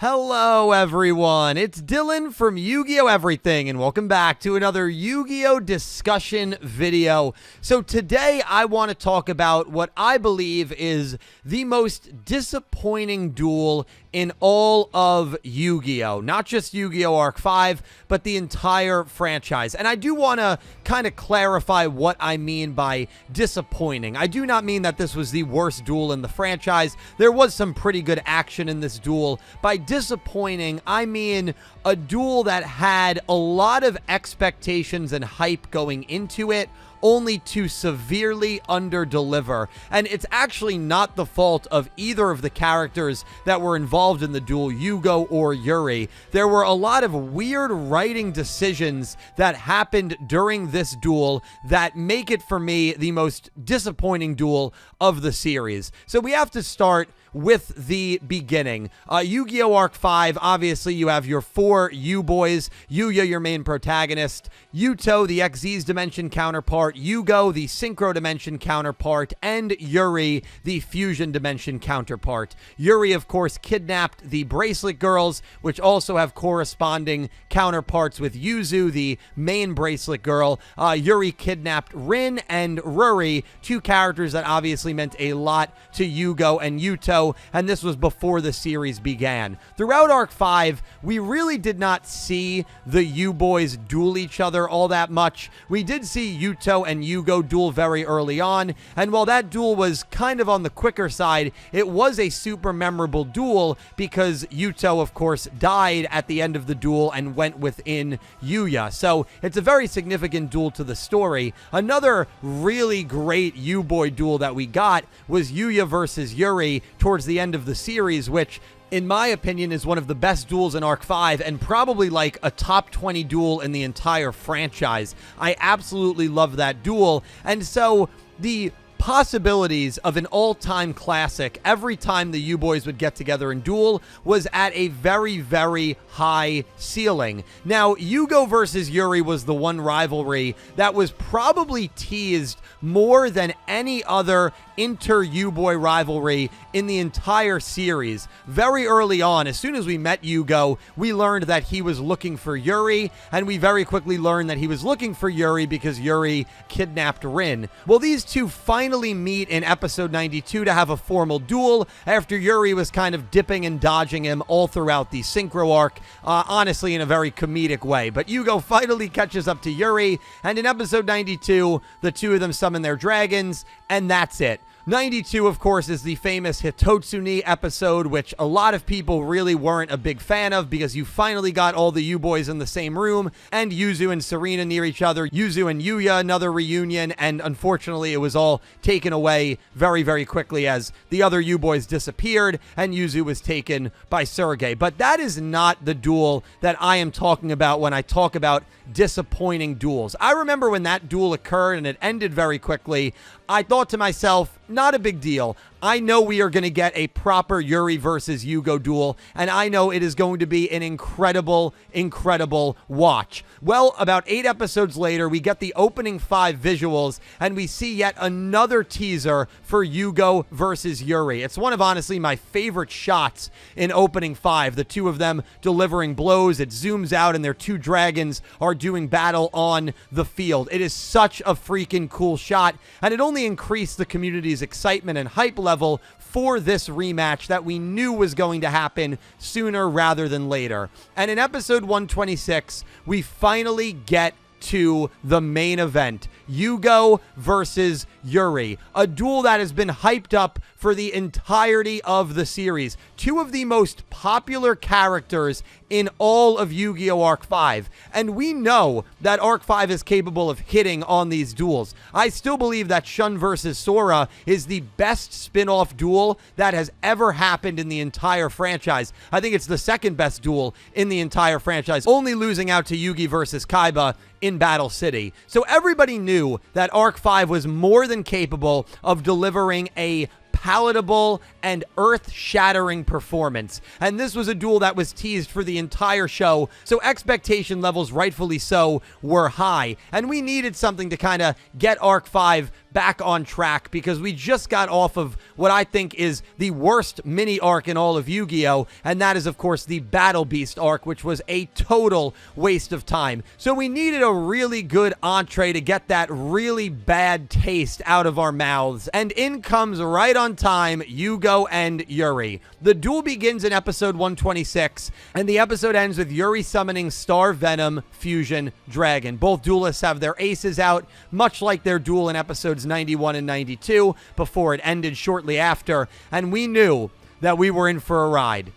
Hello everyone, it's Dylan from Yu-Gi-Oh! Everything, and welcome back to another Yu-Gi-Oh! Discussion video. So today I want to talk about what I believe is the most disappointing duel in all of Yu-Gi-Oh! Not just Yu-Gi-Oh! Arc 5, but the entire franchise. And I do want to kind of clarify what I mean by disappointing. I do not mean that this was the worst duel in the franchise. There was some pretty good action in this duel. By disappointing, I mean a duel that had a lot of expectations and hype going into it, only to severely underdeliver. And it's actually not the fault of either of the characters that were involved in the duel, Yugioh or Yuri. There were a lot of weird writing decisions that happened during this duel that make it, for me, the most disappointing duel of the series. So we have to start with the beginning. Yu-Gi-Oh! Arc 5, obviously you have your four U-Boys, Yugioh, your main protagonist, Yuto, the XZ's Dimension counterpart, Yugioh, the Synchro Dimension counterpart, and Yuri, the Fusion Dimension counterpart. Yuri, of course, kidnapped the Bracelet Girls, which also have corresponding counterparts with Yuzu, the main Bracelet Girl. Yuri kidnapped Rin and Ruri, two characters that obviously meant a lot to Yugioh and Yuto, and this was before the series began. Throughout Arc 5, we really did not see the U-Boys duel each other all that much. We did see Yuto and Yugioh duel very early on, and while that duel was kind of on the quicker side, it was a super memorable duel because Yuto, of course, died at the end of the duel and went within Yugioh. So it's a very significant duel to the story. Another really great U-Boy duel that we got was Yugioh versus Yuri towards the end of the series, which in my opinion is one of the best duels in Arc 5 and probably like a top 20 duel in the entire franchise. I absolutely love that duel. And so the possibilities of an all-time classic every time the U-Boys would get together and duel was at a very, very high ceiling. Now, Yugioh versus Yuri was the one rivalry that was probably teased more than any other inter-U-Boy rivalry in the entire series. Very early on, as soon as we met Yugioh, we learned that he was looking for Yuri, and we very quickly learned that he was looking for Yuri because Yuri kidnapped Rin. Well, these two finally meet in episode 92 to have a formal duel after Yuri was kind of dipping and dodging him all throughout the Synchro arc, honestly in a very comedic way. But Yugioh finally catches up to Yuri, and in episode 92, the two of them summon their dragons, and that's it. 92, of course, is the famous Hitotsuni episode, which a lot of people really weren't a big fan of because you finally got all the U-Boys in the same room and Yuzu and Serena near each other, Yuzu and Yuya, another reunion, and unfortunately it was all taken away very, very quickly as the other U-Boys disappeared and Yuzu was taken by Sergei. But that is not the duel that I am talking about when I talk about disappointing duels. I remember when that duel occurred and it ended very quickly, I thought to myself, not a big deal. I know we are going to get a proper Yuri versus Yugioh duel, and I know it is going to be an incredible, incredible watch. Well, about 8 episodes later, we get the opening 5 visuals, and we see yet another teaser for Yugioh versus Yuri. It's one of, honestly, my favorite shots in opening 5. The two of them delivering blows. It zooms out, and their two dragons are doing battle on the field. It is such a freaking cool shot, and it only increased the community's excitement and hype level for this rematch that we knew was going to happen sooner rather than later. And in episode 126, we finally get to the main event, Yugioh versus Yuri, a duel that has been hyped up for the entirety of the series. Two of the most popular characters in all of Yu-Gi-Oh! Arc 5. And we know that Arc 5 is capable of hitting on these duels. I still believe that Shun versus Sora is the best spin-off duel that has ever happened in the entire franchise. I think it's the second best duel in the entire franchise, only losing out to Yugi versus Kaiba in Battle City. So everybody knew that Arc 5 was more than capable of delivering a palatable and earth-shattering performance. And this was a duel that was teased for the entire show, so expectation levels, rightfully so, were high. And we needed something to kind of get Arc 5 back on track, because we just got off of what I think is the worst mini arc in all of Yu-Gi-Oh! And that is, of course, the Battle Beast arc, which was a total waste of time. So we needed a really good entree to get that really bad taste out of our mouths. And in comes right on time Yugioh and Yuri. The duel begins in episode 126, and the episode ends with Yuri summoning Star Venom Fusion Dragon. Both duelists have their aces out, much like their duel in episodes 91 and 92, before it ended shortly after, and we knew that we were in for a ride.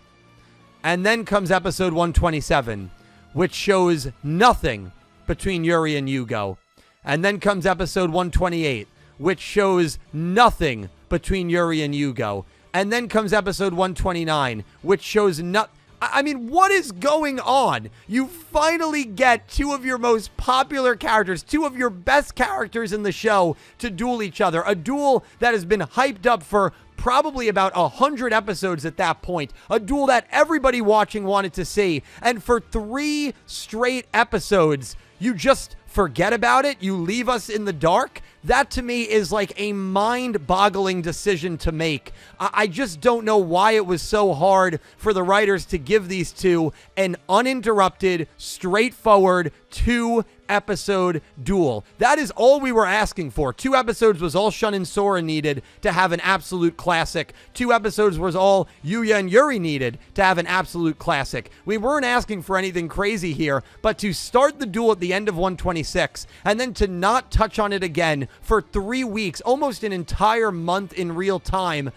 And then comes episode 127, which shows nothing between Yuri and Yugioh. And then comes episode 128, which shows nothing between Yuri and Yugioh. And then comes episode 129, which shows nothing. I mean, what is going on? You finally get two of your most popular characters, two of your best characters in the show, to duel each other. A duel that has been hyped up for probably about 100 episodes at that point. A duel that everybody watching wanted to see. And for 3 straight episodes, you just forget about it? You leave us in the dark? That to me is like a mind-boggling decision to make. I just don't know why it was so hard for the writers to give these two an uninterrupted, straightforward 2-episode duel. That is all we were asking for. 2 episodes was all Shun and Sora needed to have an absolute classic. 2 episodes was all Yugioh and Yuri needed to have an absolute classic. We weren't asking for anything crazy here, but to start the duel at the end of 126 and then to not touch on it again for 3 weeks, almost an entire month in real time,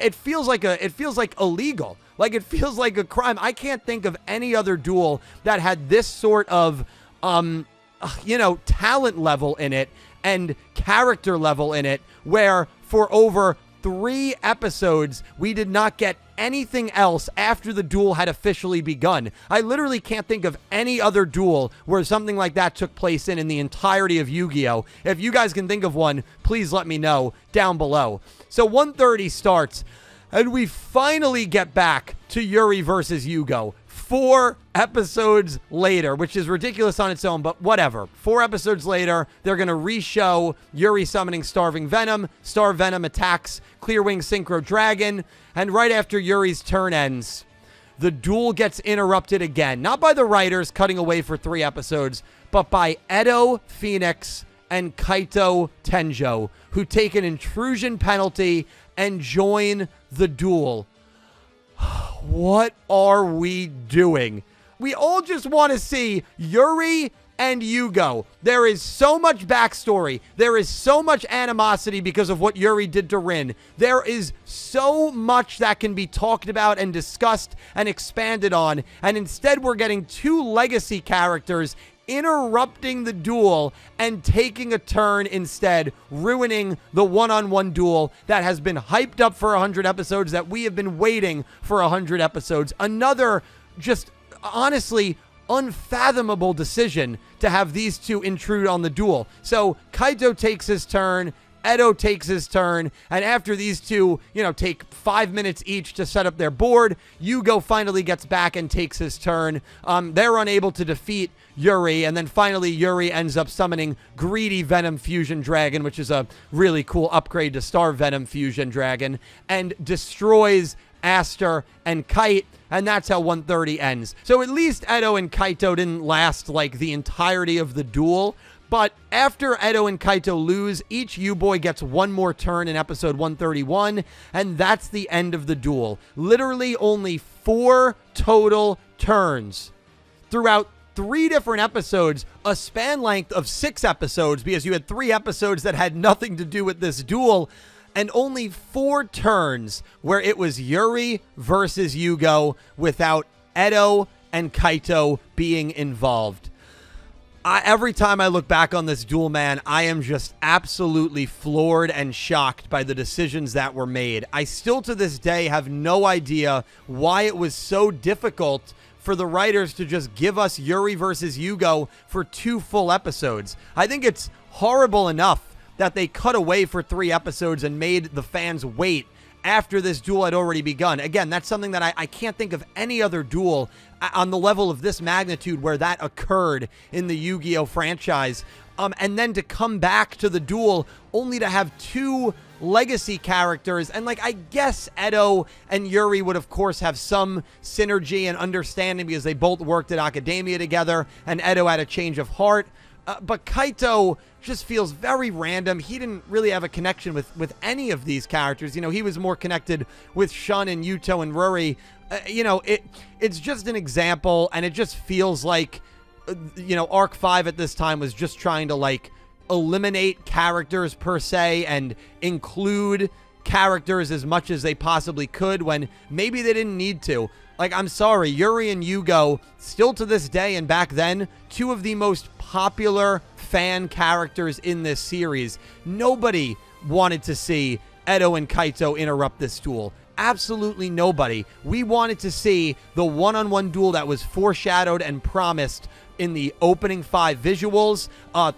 it feels like illegal. Like, it feels like a crime. I can't think of any other duel that had this sort of talent level in it and character level in it, where for over 3 episodes we did not get anything else after the duel had officially begun. I literally can't think of any other duel where something like that took place in the entirety of Yu-Gi-Oh! If you guys can think of one, please let me know down below. So 130 starts, and we finally get back to Yuri versus Yugioh. 4 episodes later, which is ridiculous on its own, but whatever. 4 episodes later, they're going to re-show Yuri summoning Starving Venom. Star Venom attacks Clearwing Synchro Dragon, and right after Yuri's turn ends, the duel gets interrupted again. Not by the writers cutting away for 3 episodes, but by Edo Phoenix and Kaito Tenjo, who take an intrusion penalty and join the duel. What are we doing? We all just want to see Yuri and Yugioh. There is so much backstory. There is so much animosity because of what Yuri did to Rin. There is so much that can be talked about and discussed and expanded on. And instead, we're getting 2 legacy characters interrupting the duel and taking a turn instead, ruining the one-on-one duel that has been hyped up for 100 episodes, that we have been waiting for 100 episodes. Another just honestly unfathomable decision to have these 2 intrude on the duel. So Kaito takes his turn, Edo takes his turn, and after these 2, take 5 minutes each to set up their board, Yugioh finally gets back and takes his turn. They're unable to defeat Yuri, and then finally Yuri ends up summoning Greedy Venom Fusion Dragon, which is a really cool upgrade to Star Venom Fusion Dragon, and destroys Aster and Kite, and that's how 130 ends. So at least Edo and Kaito didn't last like the entirety of the duel. But after Edo and Kaito lose, each U-Boy gets 1 more turn in episode 131, and that's the end of the duel. Literally only 4 total turns throughout 3 different episodes, a span length of 6 episodes, because you had 3 episodes that had nothing to do with this duel, and only 4 turns where it was Yuri versus Yugioh without Edo and Kaito being involved. Every time I look back on this duel, man, I am just absolutely floored and shocked by the decisions that were made. I still to this day have no idea why it was so difficult for the writers to just give us Yuri versus Yugioh for 2 full episodes. I think it's horrible enough that they cut away for 3 episodes and made the fans wait after this duel had already begun. Again, that's something that I can't think of any other duel on the level of this magnitude where that occurred in the Yu-Gi-Oh franchise. and then to come back to the duel only to have two legacy characters. And like, I guess Edo and Yuri would of course have some synergy and understanding because they both worked at academia together and Edo had a change of heart. But Kaito just feels very random. He didn't really have a connection with any of these characters. You know, he was more connected with Shun and Yuto and Ruri. You know, it's just an example, and it just feels like, you know, Arc 5 at this time was just trying to, like, eliminate characters per se and include characters as much as they possibly could when maybe they didn't need to. Like, I'm sorry, Yuri and Yugioh, still to this day and back then, two of the most popular fan characters in this series. Nobody wanted to see Edo and Kaito interrupt this duel. Absolutely nobody. We wanted to see the one-on-one duel that was foreshadowed and promised in the opening 5 visuals,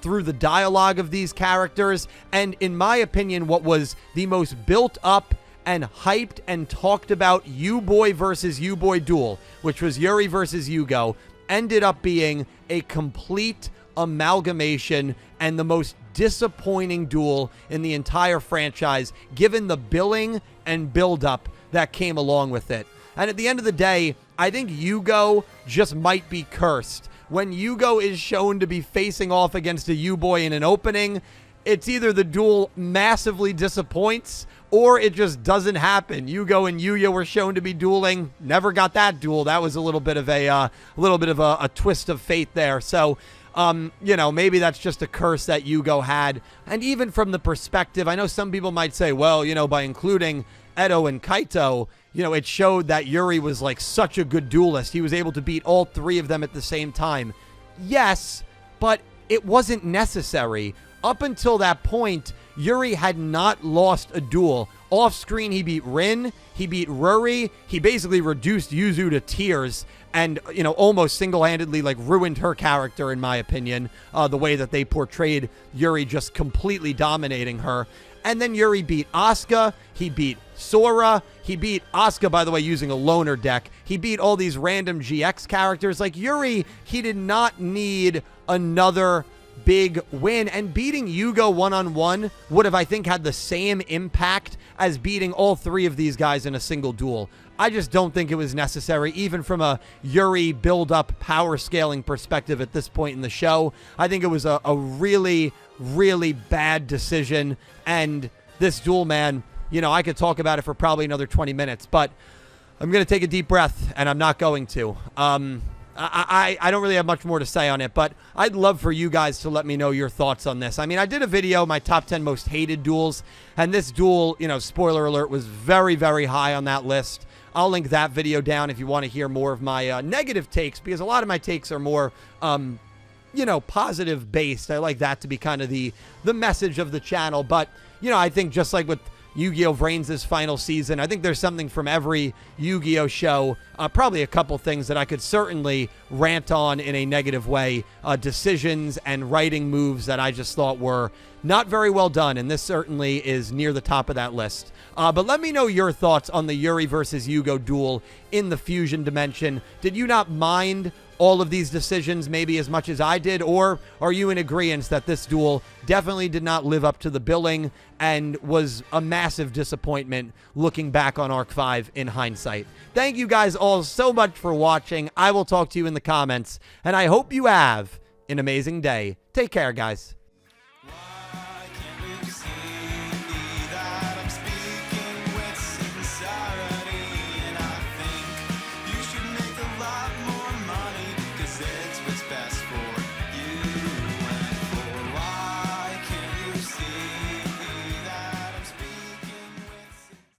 through the dialogue of these characters, and in my opinion, what was the most built up and hyped and talked about U-Boy versus U-Boy duel, which was Yuri versus Yugioh, ended up being a complete amalgamation and the most disappointing duel in the entire franchise, given the billing and build-up that came along with it. And at the end of the day, I think Yugioh just might be cursed. When Yugioh is shown to be facing off against a U-Boy in an opening, it's either the duel massively disappoints or it just doesn't happen. Yugioh and Yugioh were shown to be dueling, never got that duel. That was a little bit of a twist of fate there. So, you know, maybe that's just a curse that Yugioh had. And even from the perspective, I know some people might say, well, you know, by including Edo and Kaito, you know, it showed that Yuri was like such a good duelist. He was able to beat all 3 of them at the same time. Yes, but it wasn't necessary. Up until that point, Yuri had not lost a duel. Off screen, he beat Rin, he beat Ruri, he basically reduced Yuzu to tears and, you know, almost single-handedly, like, ruined her character, in my opinion, the way that they portrayed Yuri just completely dominating her. And then Yuri beat Asuka, he beat Sora, he beat Asuka, by the way, using a loner deck. He beat all these random GX characters. Like, Yuri, he did not need another big win, and beating Yugioh one-on-one would have, I think, had the same impact as beating all 3 of these guys in a single duel. I just don't think it was necessary, even from a Yuri build-up power scaling perspective at this point in the show. I think it was a really, really bad decision, and this duel, man, you know, I could talk about it for probably another 20 minutes, but I'm going to take a deep breath, and I'm not going to. I don't really have much more to say on it, but I'd love for you guys to let me know your thoughts on this. I mean, I did a video, my top 10 most hated duels, and this duel, you know, spoiler alert, was very, very high on that list. I'll link that video down if you want to hear more of my negative takes, because a lot of my takes are more, you know, positive based. I like that to be kind of the message of the channel. But, you know, I think just like with Yu-Gi-Oh! Vrains' final season, I think there's something from every Yu-Gi-Oh! Show. Probably a couple things that I could certainly rant on in a negative way. Decisions and writing moves that I just thought were not very well done, and this certainly is near the top of that list. But let me know your thoughts on the Yuri versus Yugioh duel in the Fusion Dimension. Did you not mind all of these decisions maybe as much as I did, or are you in agreement that this duel definitely did not live up to the billing and was a massive disappointment looking back on Arc 5 in hindsight? Thank you guys all so much for watching. I will talk to you in the comments, and I hope you have an amazing day. Take care, guys.